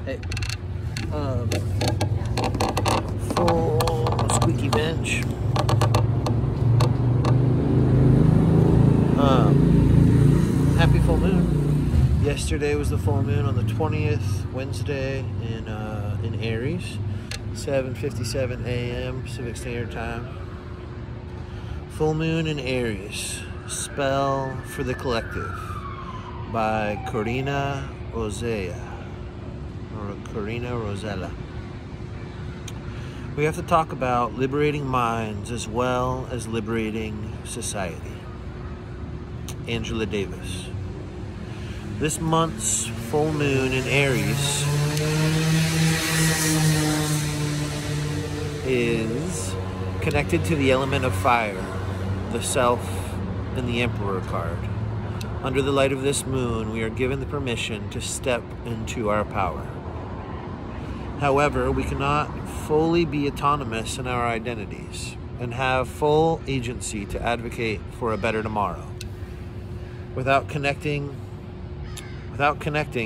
Hey, full squeaky bench. Happy full moon. Yesterday was the full moon on the 20th, Wednesday in Aries, 7:57 a.m. Pacific Standard Time. Full moon in Aries. Spell for the Collective by Corrina Rosella. Or Corrina Rosella. We have to talk about liberating minds as well as liberating society. Angela Davis. This month's full moon in Aries is connected to the element of fire, the self, and the Emperor card. Under the light of this moon, we are given the permission to step into our power. However, we cannot fully be autonomous in our identities and have full agency to advocate for a better tomorrow without connecting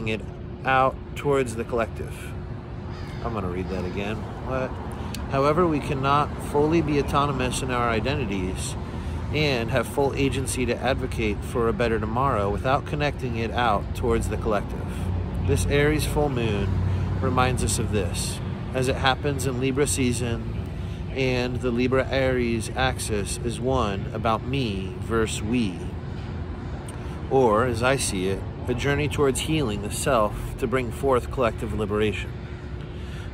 it out towards the collective. I'm going to read that again. However, we cannot fully be autonomous in our identities and have full agency to advocate for a better tomorrow without connecting it out towards the collective. This Aries full moon reminds us of this, as it happens in Libra season, and the Libra-Aries axis is one about me versus we. Or, as I see it, a journey towards healing the self to bring forth collective liberation.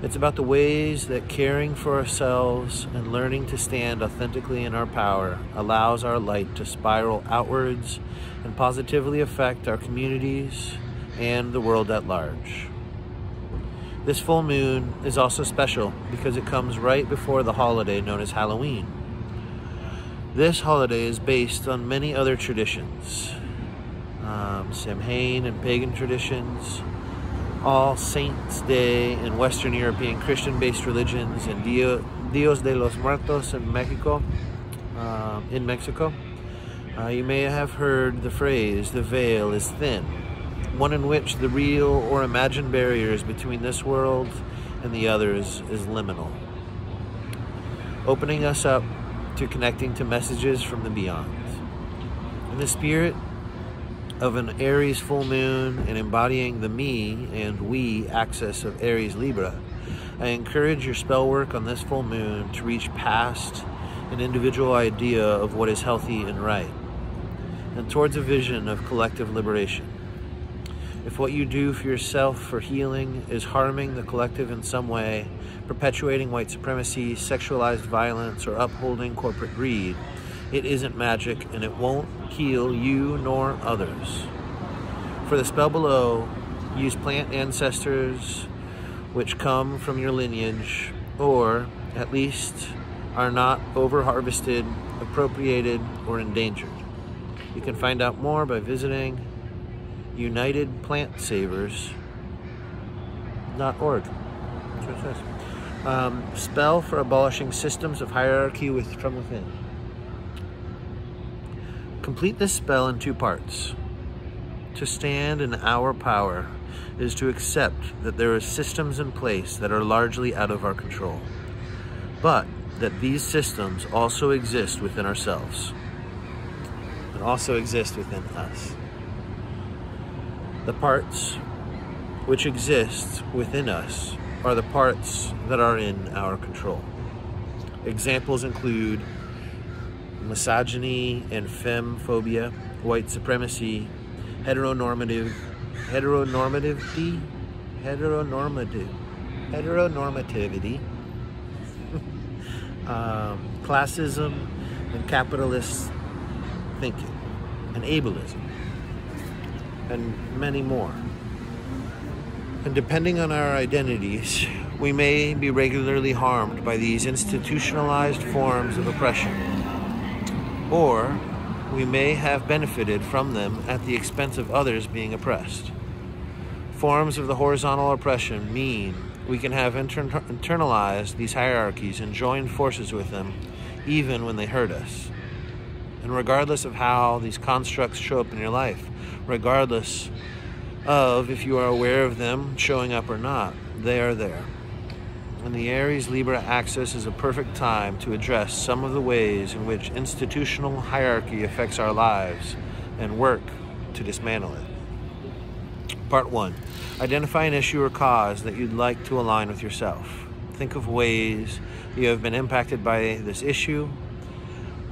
It's about the ways that caring for ourselves and learning to stand authentically in our power allows our light to spiral outwards and positively affect our communities and the world at large. This full moon is also special because it comes right before the holiday known as Halloween. This holiday is based on many other traditions. Samhain and pagan traditions, All Saints Day in Western European Christian-based religions, and Dios de los Muertos in Mexico. You may have heard the phrase, the veil is thin, one in which the real or imagined barriers between this world and the others is liminal, opening us up to connecting to messages from the beyond. In the spirit of an Aries full moon and embodying the me and we axis of Aries Libra, I encourage your spell work on this full moon to reach past an individual idea of what is healthy and right, and towards a vision of collective liberation. If what you do for yourself for healing is harming the collective in some way, perpetuating white supremacy, sexualized violence, or upholding corporate greed, it isn't magic, and it won't heal you nor others. For the spell below, use plant ancestors which come from your lineage, or at least are not over-harvested, appropriated, or endangered. You can find out more by visiting UnitedPlantSavers.org. That's what it says. Spell for abolishing systems of hierarchy from within. Complete this spell in 2 parts. To stand in our power is to accept that there are systems in place that are largely out of our control, but that these systems also exist within ourselves and also exist within us. The parts which exist within us are the parts that are in our control. Examples include misogyny and femphobia, white supremacy, heteronormativity, classism, and capitalist thinking, and ableism, and many more. And depending on our identities, we may be regularly harmed by these institutionalized forms of oppression, or we may have benefited from them at the expense of others being oppressed. Forms of the horizontal oppression mean we can have internalized these hierarchies and joined forces with them even when they hurt us. And regardless of how these constructs show up in your life, regardless of if you are aware of them showing up or not. They are there. And the Aries Libra axis is a perfect time to address some of the ways in which institutional hierarchy affects our lives and work to dismantle it. Part 1. Identify an issue or cause that you'd like to align with yourself. Think of ways you have been impacted by this issue.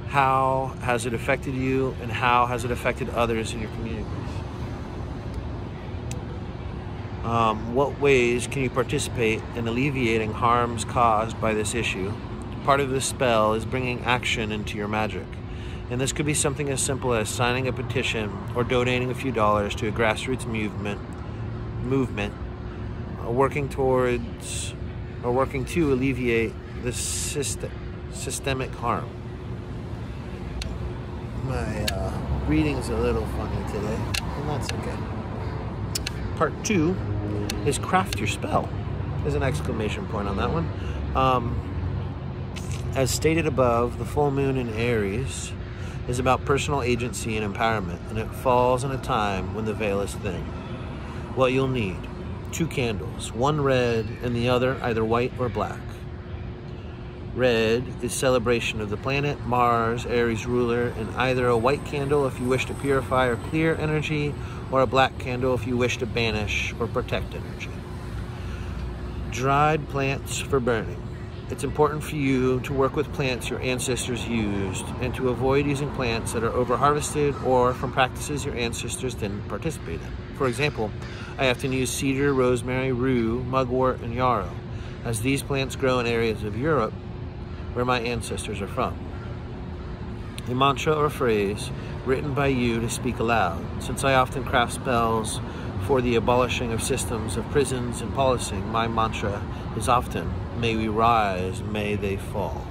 How has it affected you, and how has it affected others in your communities? What ways can you participate in alleviating harms caused by this issue? Part of this spell is bringing action into your magic. And this could be something as simple as signing a petition or donating a few dollars to a grassroots movement, working to alleviate the systemic harm. My reading's a little funny today, and that's okay. Part 2 is craft your spell. There's an exclamation point on that one. As stated above, the full moon in Aries is about personal agency and empowerment, and it falls in a time when the veil is thin. What you'll need: 2 candles, one red and the other either white or black. Red is celebration of the planet Mars, Aries ruler, and either a white candle if you wish to purify or clear energy, or a black candle if you wish to banish or protect energy. Dried plants for burning. It's important for you to work with plants your ancestors used and to avoid using plants that are over-harvested or from practices your ancestors didn't participate in. For example, I often use cedar, rosemary, rue, mugwort, and yarrow, as these plants grow in areas of Europe where my ancestors are from. A mantra or phrase written by you to speak aloud. Since I often craft spells for the abolishing of systems of prisons and policing, my mantra is often, may we rise, may they fall.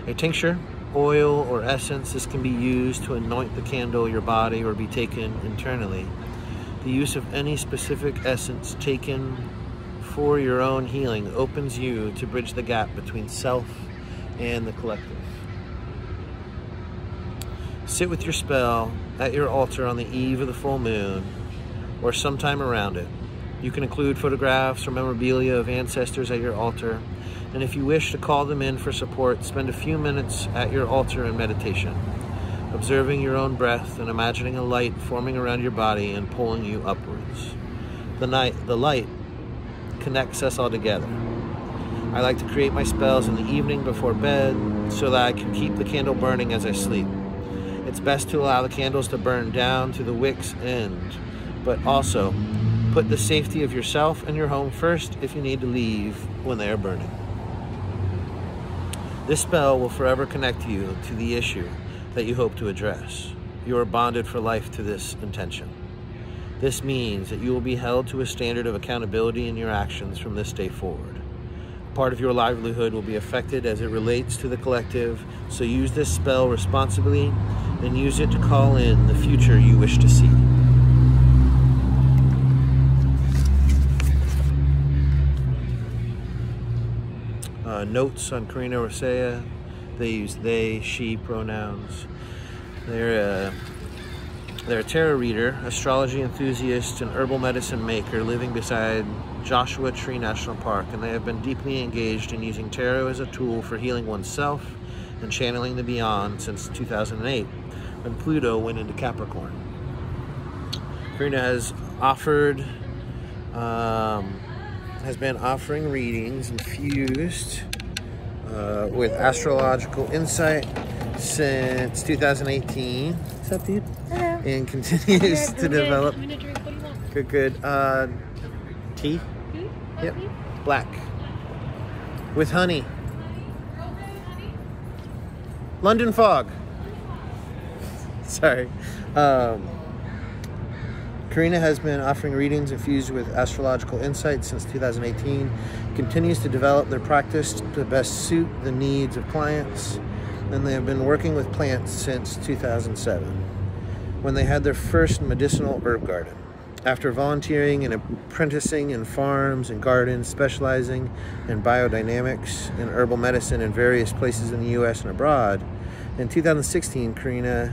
A tincture, oil, or essence, this can be used to anoint the candle, your body, or be taken internally. The use of any specific essence taken for your own healing opens you to bridge the gap between self and the collective. Sit with your spell at your altar on the eve of the full moon or sometime around it. You can include photographs or memorabilia of ancestors at your altar, and if you wish to call them in for support, spend a few minutes at your altar in meditation, observing your own breath and imagining a light forming around your body and pulling you upwards. The light connects us all together. I like to create my spells in the evening before bed so that I can keep the candle burning as I sleep. It's best to allow the candles to burn down to the wick's end, but also put the safety of yourself and your home first if you need to leave when they are burning. This spell will forever connect you to the issue that you hope to address. You are bonded for life to this intention. This means that you will be held to a standard of accountability in your actions from this day forward. Part of your livelihood will be affected as it relates to the collective, so use this spell responsibly and use it to call in the future you wish to see. Notes on Corrina Rosella. They use they, she pronouns. They're a tarot reader, astrology enthusiast, and herbal medicine maker living beside Joshua Tree National Park, and they have been deeply engaged in using tarot as a tool for healing oneself and channeling the beyond since 2008, when Pluto went into Capricorn. Corrina has been offering readings infused with astrological insight since 2018. What's up, dude? Hello. And continues to develop. I'm gonna drink. What do you want? Good. Tea? Yep. Tea? Black. With honey. London fog. Sorry. Corrina has been offering readings infused with astrological insights since 2018, continues to develop their practice to best suit the needs of clients, and they have been working with plants since 2007, when they had their first medicinal herb garden. After volunteering and apprenticing in farms and gardens, specializing in biodynamics and herbal medicine in various places in the U.S. and abroad, in 2016, Corrina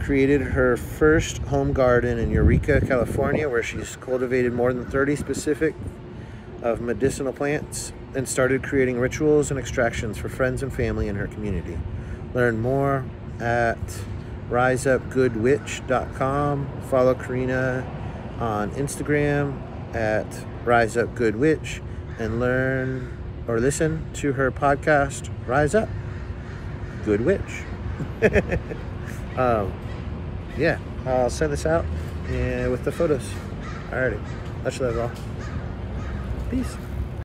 created her first home garden in Eureka, California, where she's cultivated more than 30 specific of medicinal plants and started creating rituals and extractions for friends and family in her community. Learn more at riseupgoodwitch.com. Follow Corrina on Instagram at riseupgoodwitch and learn or listen to her podcast, Rise Up Good Witch. Yeah, I'll send this out with the photos. Alrighty, much love all. Peace.